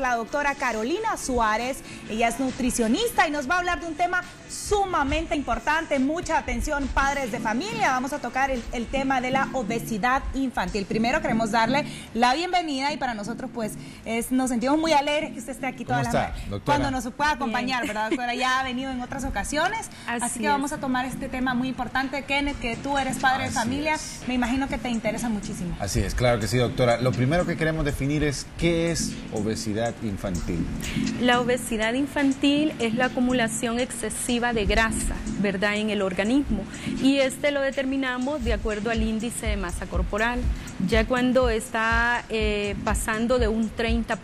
la doctora Carolina Suárez. Ella es nutricionista y nos va a hablar de un tema sumamente importante. Mucha atención, padres de familia. Vamos a tocar el tema de la obesidad infantil. Primero queremos darle la bienvenida y para nosotros pues nos sentimos muy alegres que usted esté aquí todas las cuando nos pueda acompañar, ¿verdad, doctora? Ya ha venido en otras ocasiones, así que vamos a tomar este tema muy importante. Kenneth, que tú eres padre de familia, me imagino que te interesa muchísimo. Así es, claro que sí, doctora. Lo primero que queremos definir es ¿qué es obesidad infantil? La obesidad infantil es la acumulación excesiva de grasa, ¿verdad?, en el organismo, y lo determinamos de acuerdo al índice de masa corporal, ya cuando está pasando de un 30%,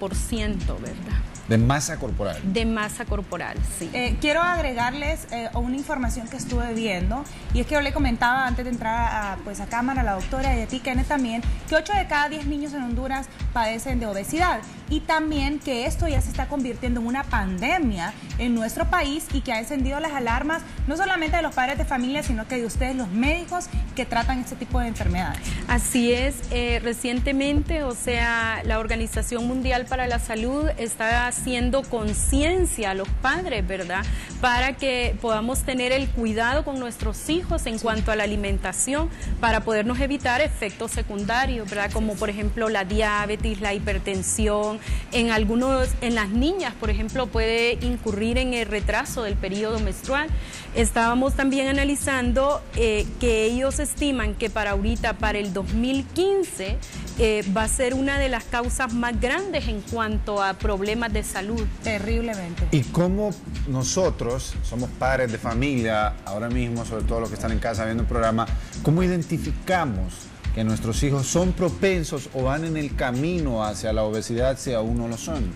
¿verdad? ¿De masa corporal? De masa corporal, sí. Quiero agregarles una información que estuve viendo, y es que yo le comentaba antes de entrar a cámara a la doctora y a ti, Kenneth, también, que 8 de cada 10 niños en Honduras padecen de obesidad, y también que esto ya se está convirtiendo en una pandemia en nuestro país y que ha encendido las alarmas, no solamente de los padres de familia, sino que de ustedes, los médicos que tratan este tipo de enfermedades. Así es, recientemente, la Organización Mundial para la Salud está haciendo conciencia a los padres, ¿verdad?, para que podamos tener el cuidado con nuestros hijos en cuanto a la alimentación, para podernos evitar efectos secundarios, ¿verdad?, como por ejemplo la diabetes, la hipertensión. En las niñas, por ejemplo, puede incurrir en el retraso del periodo menstrual. Estábamos también analizando que ellos estiman que para el 2015 va a ser una de las causas más grandes en cuanto a problemas de salud. Terriblemente. ¿Y cómo nosotros, somos padres de familia, ahora mismo, sobre todo los que están en casa viendo el programa, cómo identificamos que nuestros hijos son propensos o van en el camino hacia la obesidad si aún no lo son?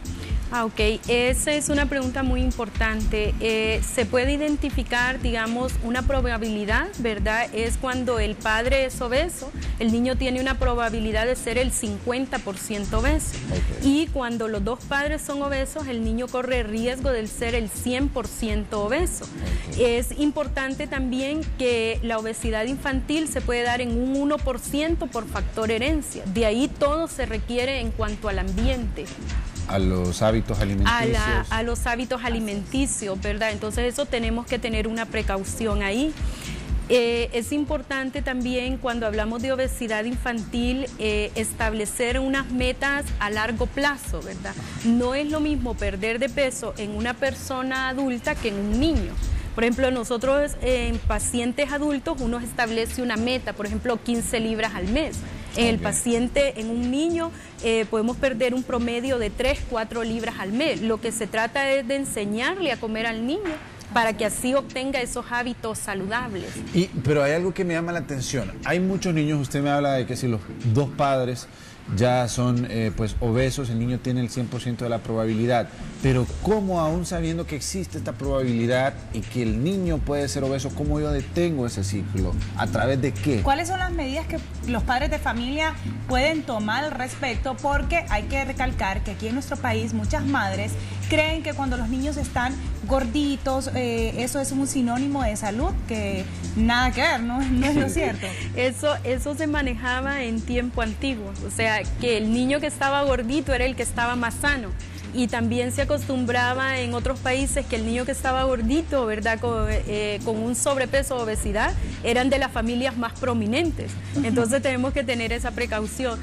Ok, esa es una pregunta muy importante. Se puede identificar, digamos, una probabilidad, ¿verdad? Es cuando el padre es obeso, el niño tiene una probabilidad de ser el 50% obeso. Okay. Y cuando los dos padres son obesos, el niño corre riesgo de ser el 100% obeso. Okay. Es importante también que la obesidad infantil se puede dar en un 1% por factor herencia. De ahí todo se requiere en cuanto al ambiente. A los hábitos alimenticios. A los hábitos alimenticios, ¿verdad? Entonces eso tenemos que tener una precaución ahí. Es importante también cuando hablamos de obesidad infantil establecer unas metas a largo plazo, ¿verdad? No es lo mismo perder de peso en una persona adulta que en un niño. Por ejemplo, nosotros en pacientes adultos uno establece una meta, por ejemplo, 15 libras al mes. En el paciente, en un niño, podemos perder un promedio de 3-4 libras al mes. Lo que se trata es de enseñarle a comer al niño para que así obtenga esos hábitos saludables. Pero hay algo que me llama la atención. Hay muchos niños, usted me habla de que si los dos padres ya son obesos, el niño tiene el 100% de la probabilidad. Pero ¿cómo, aún sabiendo que existe esta probabilidad y que el niño puede ser obeso, cómo yo detengo ese ciclo? ¿A través de qué? ¿Cuáles son las medidas que los padres de familia pueden tomar al respecto? Porque hay que recalcar que aquí en nuestro país muchas madres creen que cuando los niños están gorditos, eso es un sinónimo de salud, que nada que ver, ¿no? No es lo cierto. Eso se manejaba en tiempo antiguo, o sea, que el niño que estaba gordito era el que estaba más sano. Y también se acostumbraba en otros países que el niño que estaba gordito, ¿verdad?, con un sobrepeso o obesidad, eran de las familias más prominentes. Entonces tenemos que tener esa precaución.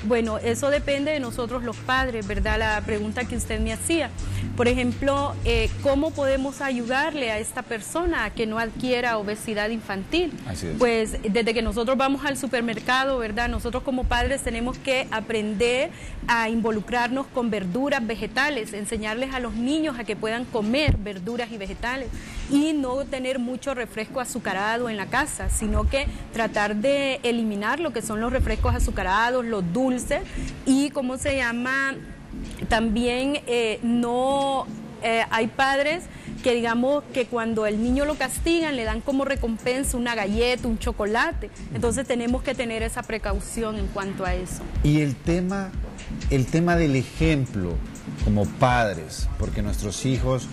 Bueno, eso depende de nosotros los padres, ¿verdad?, la pregunta que usted me hacía. Por ejemplo, ¿cómo podemos ayudarle a esta persona a que no adquiera obesidad infantil? Así es. Pues desde que nosotros vamos al supermercado, ¿verdad?, nosotros como padres tenemos que aprender a involucrarnos con verduras, vegetales, enseñarles a los niños a que puedan comer verduras y vegetales y no tener mucho refresco azucarado en la casa, sino que tratar de eliminar lo que son los refrescos azucarados, los dulces y, ¿cómo se llama? También hay padres que digamos que cuando el niño lo castigan le dan como recompensa una galleta, un chocolate. Entonces tenemos que tener esa precaución en cuanto a eso. Y el tema del ejemplo como padres, porque nuestros hijos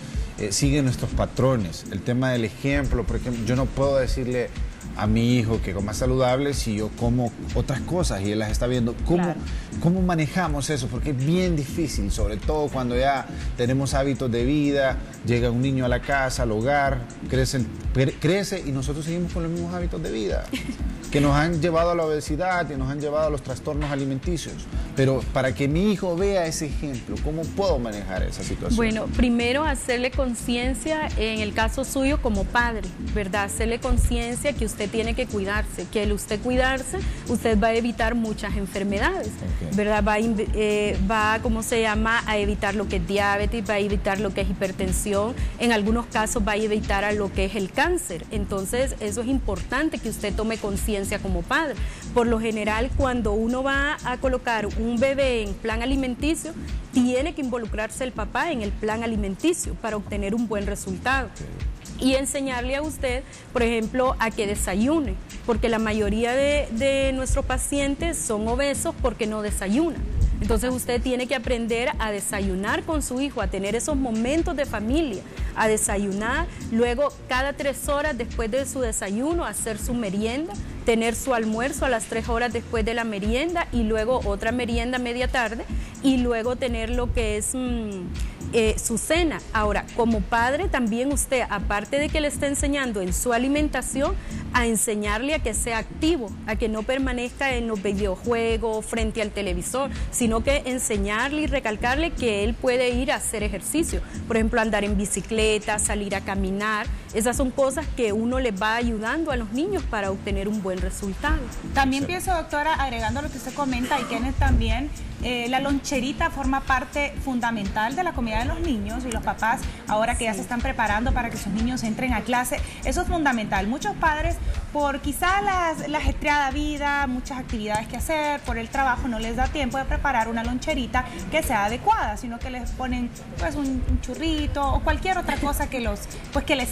siguen nuestros patrones. El tema del ejemplo, por ejemplo, yo no puedo decirle a mi hijo que coma saludable si yo como otras cosas y él las está viendo? ¿Cómo manejamos eso? Porque es bien difícil, sobre todo cuando ya tenemos hábitos de vida, llega un niño a la casa, al hogar, crece y nosotros seguimos con los mismos hábitos de vida que nos han llevado a la obesidad y nos han llevado a los trastornos alimenticios. Pero para que mi hijo vea ese ejemplo, ¿cómo puedo manejar esa situación? Bueno, primero hacerle conciencia, en el caso suyo como padre, ¿verdad? Hacerle conciencia que usted tiene que cuidarse, que al usted cuidarse, usted va a evitar muchas enfermedades, ¿verdad? Va, ¿cómo se llama?, a evitar lo que es diabetes, va a evitar lo que es hipertensión, en algunos casos va a evitar a lo que es el cáncer. Entonces, eso es importante que usted tome conciencia como padre. Por lo general, cuando uno va a colocar un bebé en plan alimenticio, tiene que involucrarse el papá en el plan alimenticio para obtener un buen resultado. Y enseñarle a usted, por ejemplo, a que desayune, porque la mayoría de nuestros pacientes son obesos porque no desayunan. Entonces usted tiene que aprender a desayunar con su hijo, a tener esos momentos de familia, a desayunar, luego cada 3 horas después de su desayuno hacer su merienda, tener su almuerzo a las 3 horas después de la merienda y luego otra merienda media tarde y luego tener lo que es su cena. Ahora, como padre también usted, aparte de que le está enseñando en su alimentación, a enseñarle a que sea activo, a que no permanezca en los videojuegos, frente al televisor, sino que enseñarle y recalcarle que él puede ir a hacer ejercicio. Por ejemplo, andar en bicicleta, salir a caminar. Esas son cosas que uno les va ayudando a los niños para obtener un buen resultado. También pienso, doctora, agregando lo que usted comenta y Kenneth también, la loncherita forma parte fundamental de la comida de los niños y los papás, ahora que ya se están preparando para que sus niños entren a clase, eso es fundamental. Muchos padres, por quizá la ajetreada vida, muchas actividades que hacer, por el trabajo, no les da tiempo de preparar una loncherita que sea adecuada, sino que les ponen pues un churrito o cualquier otra cosa que les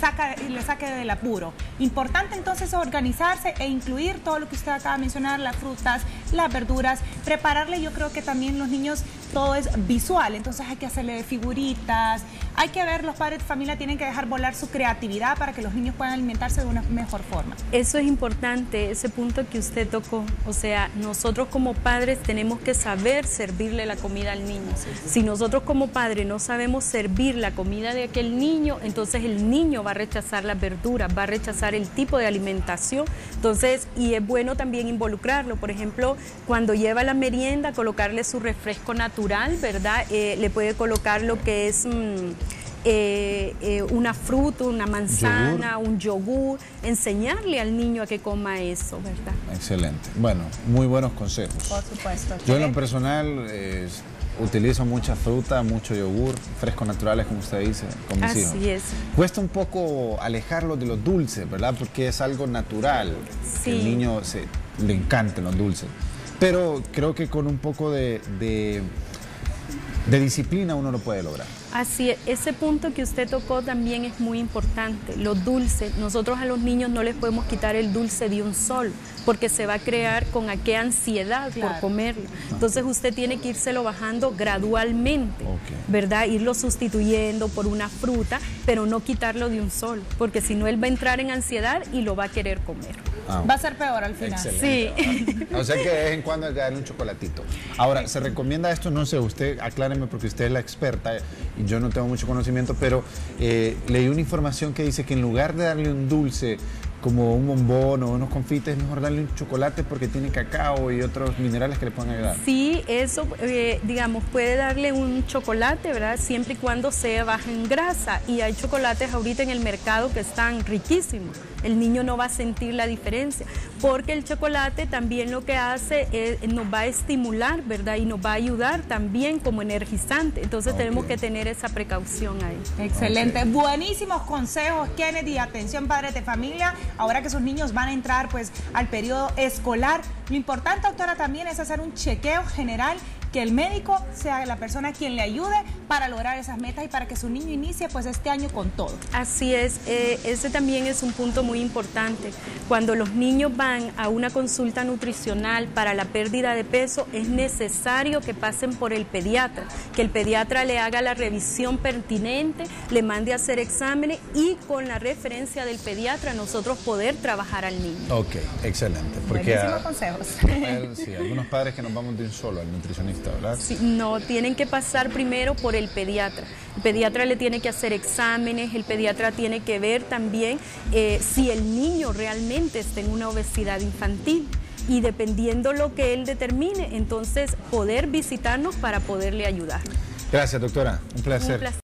saque del apuro. Importante entonces organizarse e incluir todo lo que usted acaba de mencionar, las frutas, las verduras, prepararle. Yo creo que también los niños todo es visual, entonces hay que hacerle figuritas, hay que ver, los padres de familia tienen que dejar volar su creatividad para que los niños puedan alimentarse de una mejor forma. Eso es importante, ese punto que usted tocó, o sea, nosotros como padres tenemos que saber servirle la comida al niño. Si nosotros como padres no sabemos servir la comida de aquel niño, entonces el niño va a rechazar las verduras, va a rechazar el tipo de alimentación. Entonces, y es bueno también involucrarlo, por ejemplo, cuando lleva la merienda, colocarle su refresco natural, ¿verdad? Le puede colocar lo que es una fruta, una manzana, un yogur, enseñarle al niño a que coma eso, ¿verdad? Excelente. Bueno, muy buenos consejos. Por supuesto. Yo en lo personal utilizo mucha fruta, mucho yogur, frescos naturales, como usted dice, con mis hijos. Así es. Cuesta un poco alejarlos de los dulces, ¿verdad? Porque es algo natural. Sí. El niño le encantan los dulces. Pero creo que con un poco de disciplina uno lo puede lograr. Así es, ese punto que usted tocó también es muy importante. Los dulces, nosotros a los niños no les podemos quitar el dulce de un solo, porque se va a crear con aquella ansiedad por comerlo. Entonces usted tiene que írselo bajando gradualmente, ¿verdad? Irlo sustituyendo por una fruta, pero no quitarlo de un solo, porque si no él va a entrar en ansiedad y lo va a querer comer. Va a ser peor al final. Excelente. Sí. O sea que de vez en cuando hay que darle un chocolatito. Ahora, ¿se recomienda esto? No sé, usted acláreme porque usted es la experta y yo no tengo mucho conocimiento, pero leí una información que dice que en lugar de darle un dulce como un bombón o unos confites, es mejor darle un chocolate porque tiene cacao y otros minerales que le pueden ayudar. Sí, eso, digamos, puede darle un chocolate, ¿verdad? Siempre y cuando sea baja en grasa. Y hay chocolates ahorita en el mercado que están riquísimos. El niño no va a sentir la diferencia, porque el chocolate también lo que hace es, nos va a estimular, ¿verdad? Y nos va a ayudar también como energizante. Entonces tenemos que tener esa precaución ahí. Excelente. Buenísimos consejos, Kenneth, y atención, padres de familia. Ahora que sus niños van a entrar pues al periodo escolar, lo importante, doctora, también es hacer un chequeo general que el médico sea la persona quien le ayude para lograr esas metas y para que su niño inicie pues este año con todo. Así es, ese también es un punto muy importante. Cuando los niños van a una consulta nutricional para la pérdida de peso, es necesario que pasen por el pediatra, que el pediatra le haga la revisión pertinente, le mande a hacer exámenes y con la referencia del pediatra nosotros poder trabajar al niño. Ok, excelente. Porque buenísimos consejos. Sí, algunos padres que nos vamos de un solo al nutricionista, ¿verdad? Sí, no, tienen que pasar primero por el pediatra. El pediatra le tiene que hacer exámenes, el pediatra tiene que ver también si el niño realmente está en una obesidad infantil. Y dependiendo lo que él determine, entonces poder visitarnos para poderle ayudar. Gracias, doctora. Un placer.